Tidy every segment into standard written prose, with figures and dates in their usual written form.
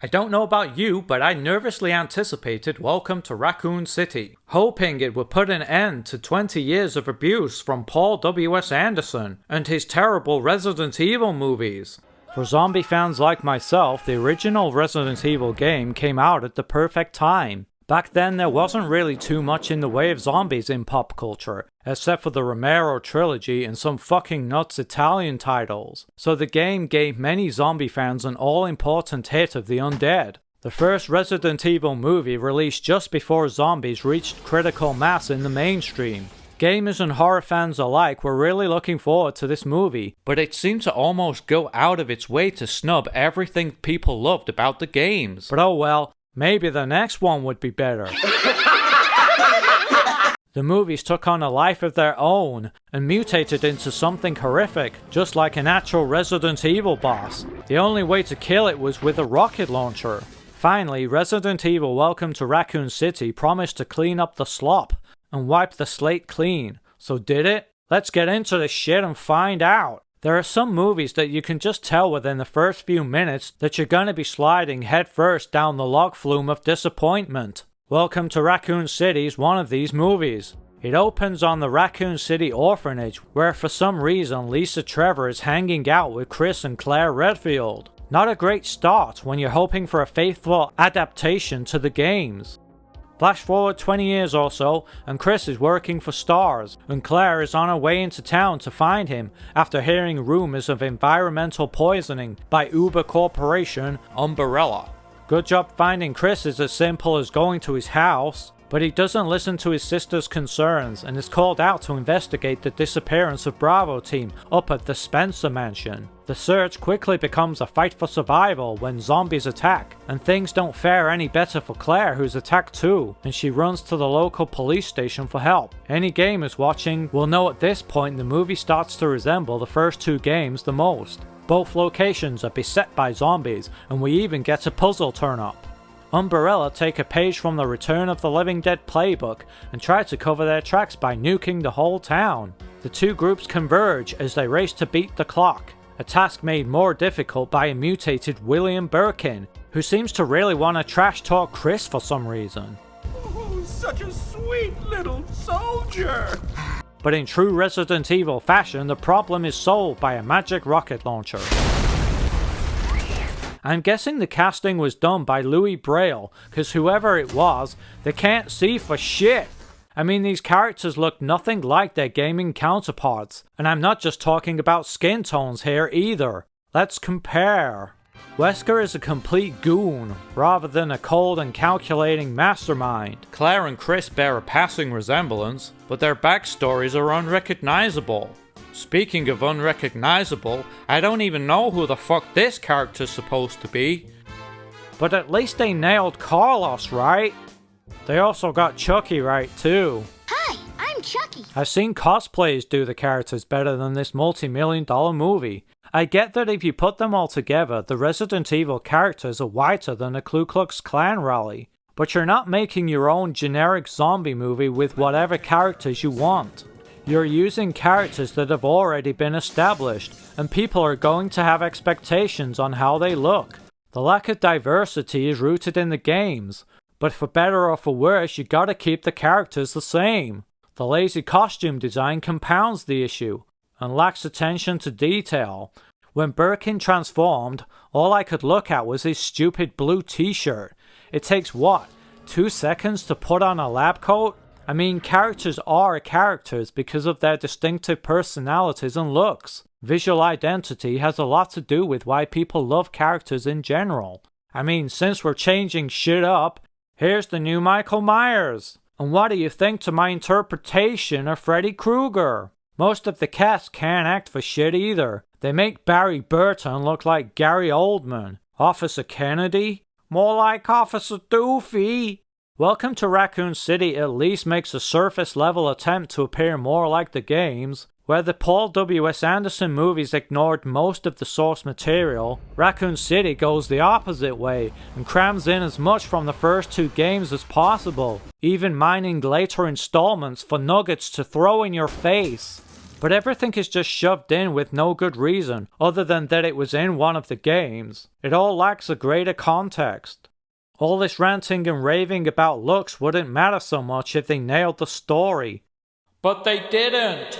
I don't know about you, but I nervously anticipated Welcome to Raccoon City, hoping it would put an end to 20 years of abuse from Paul W.S. Anderson and his terrible Resident Evil movies. For zombie fans like myself, the original Resident Evil game came out at the perfect time. Back then there wasn't really too much in the way of zombies in pop culture, except for the Romero trilogy and some fucking nuts Italian titles, so the game gave many zombie fans an all-important hit of the undead. The first Resident Evil movie released just before zombies reached critical mass in the mainstream. Gamers and horror fans alike were really looking forward to this movie, but it seemed to almost go out of its way to snub everything people loved about the games. But oh well, maybe the next one would be better. The movies took on a life of their own and mutated into something horrific, just like an actual Resident Evil boss. The only way to kill it was with a rocket launcher. Finally, Resident Evil Welcome to Raccoon City promised to clean up the slop and wipe the slate clean. So did it? Let's get into this shit and find out. There are some movies that you can just tell within the first few minutes that you're gonna be sliding headfirst down the log flume of disappointment. Welcome to Raccoon City is one of these movies. It opens on the Raccoon City orphanage, where for some reason Lisa Trevor is hanging out with Chris and Claire Redfield. Not a great start when you're hoping for a faithful adaptation to the games. Flash forward 20 years or so, and Chris is working for STARS, and Claire is on her way into town to find him after hearing rumors of environmental poisoning by Uber Corporation Umbrella. Good job finding Chris is as simple as going to his house, but he doesn't listen to his sister's concerns and is called out to investigate the disappearance of Bravo team up at the Spencer mansion. The search quickly becomes a fight for survival when zombies attack, and things don't fare any better for Claire, who's attacked too, and she runs to the local police station for help. Any gamers watching will know at this point the movie starts to resemble the first two games the most. Both locations are beset by zombies, and we even get a puzzle turn up. Umbrella take a page from the Return of the Living Dead playbook and try to cover their tracks by nuking the whole town. The two groups converge as they race to beat the clock, a task made more difficult by a mutated William Birkin, who seems to really want to trash talk Chris for some reason. Oh, such a sweet little soldier! But in true Resident Evil fashion, the problem is solved by a magic rocket launcher. I'm guessing the casting was done by Louis Braille, cause whoever it was, they can't see for shit. I mean, these characters look nothing like their gaming counterparts, and I'm not just talking about skin tones here either. Let's compare. Wesker is a complete goon, rather than a cold and calculating mastermind. Claire and Chris bear a passing resemblance, but their backstories are unrecognizable. Speaking of unrecognizable, I don't even know who the fuck this character's supposed to be. But at least they nailed Carlos, right? They also got Chucky right too. Hi, I'm Chucky. I've seen cosplayers do the characters better than this multi-million-dollar movie. I get that if you put them all together, the Resident Evil characters are whiter than a Ku Klux Klan rally. But you're not making your own generic zombie movie with whatever characters you want. You're using characters that have already been established, and people are going to have expectations on how they look. The lack of diversity is rooted in the games, but for better or for worse, you gotta keep the characters the same. The lazy costume design compounds the issue, and lacks attention to detail. When Birkin transformed, all I could look at was his stupid blue t-shirt. It takes what, 2 seconds to put on a lab coat? I mean, characters are characters because of their distinctive personalities and looks. Visual identity has a lot to do with why people love characters in general. I mean, since we're changing shit up, here's the new Michael Myers. And what do you think to my interpretation of Freddy Krueger? Most of the cast can't act for shit either. They make Barry Burton look like Gary Oldman. Officer Kennedy? More like Officer Doofy. Welcome to Raccoon City at least makes a surface level attempt to appear more like the games. Where the Paul W.S. Anderson movies ignored most of the source material, Raccoon City goes the opposite way and crams in as much from the first two games as possible, even mining later installments for nuggets to throw in your face. but everything is just shoved in with no good reason other than that it was in one of the games. It all lacks a greater context. All this ranting and raving about looks wouldn't matter so much if they nailed the story. But they didn't!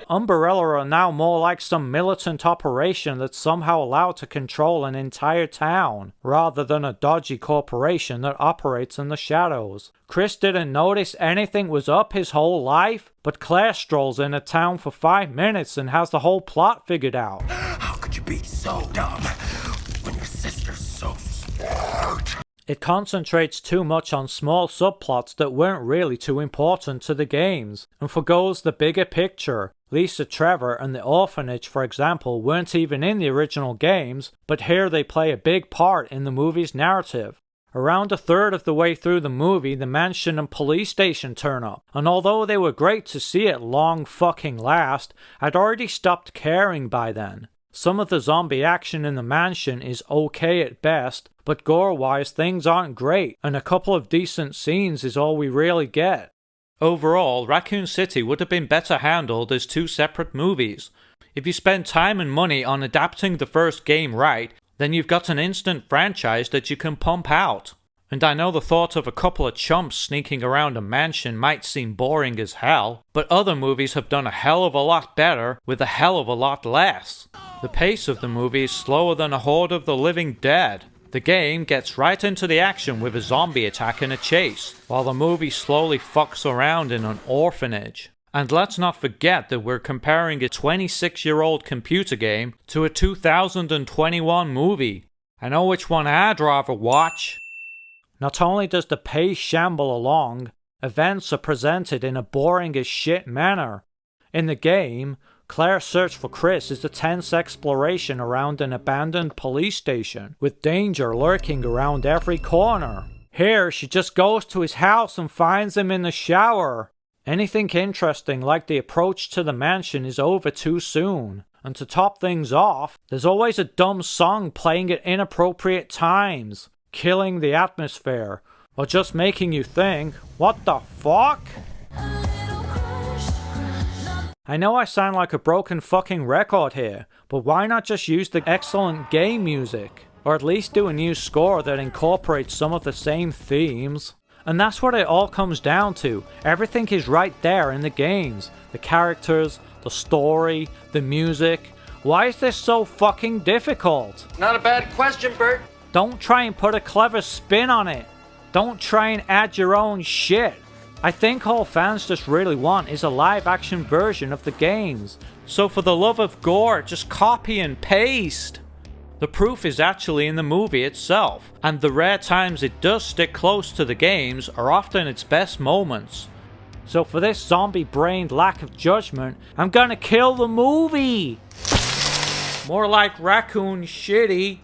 Umbrella are now more like some militant operation that's somehow allowed to control an entire town, rather than a dodgy corporation that operates in the shadows. Chris didn't notice anything was up his whole life, but Claire strolls in a town for 5 minutes and has the whole plot figured out. How could you be so dumb when your sister's so smart? It concentrates too much on small subplots that weren't really too important to the games, and forgoes the bigger picture. Lisa Trevor and the orphanage, for example, weren't even in the original games, but here they play a big part in the movie's narrative. Around a third of the way through the movie, the mansion and police station turn up, and although they were great to see at long fucking last, I'd already stopped caring by then. Some of the zombie action in the mansion is okay at best, but gore-wise things aren't great, and a couple of decent scenes is all we really get. Overall, Raccoon City would have been better handled as 2 separate movies. If you spend time and money on adapting the first game right, then you've got an instant franchise that you can pump out. And I know the thought of a couple of chumps sneaking around a mansion might seem boring as hell, but other movies have done a hell of a lot better with a hell of a lot less. The pace of the movie is slower than a horde of the living dead. The game gets right into the action with a zombie attack and a chase, while the movie slowly fucks around in an orphanage. And let's not forget that we're comparing a 26-year-old computer game to a 2021 movie. I know which one I'd rather watch. Not only does the pace shamble along, events are presented in a boring as shit manner. In the game, Claire's search for Chris is a tense exploration around an abandoned police station, with danger lurking around every corner. Here, she just goes to his house and finds him in the shower. Anything interesting like the approach to the mansion is over too soon. And to top things off, there's always a dumb song playing at inappropriate times, killing the atmosphere, or just making you think, what the fuck? I know I sound like a broken fucking record here, but why not just use the excellent game music? Or at least do a new score that incorporates some of the same themes? And that's what it all comes down to. Everything is right there in the games. The characters, the story, the music. Why is this so fucking difficult? Not a bad question, Bert. Don't try and put a clever spin on it. Don't try and add your own shit. I think all fans just really want is a live-action version of the games. So for the love of gore, just copy and paste. The proof is actually in the movie itself, and the rare times it does stick close to the games are often its best moments. So for this zombie-brained lack of judgment, I'm gonna kill the movie! More like Raccoon City.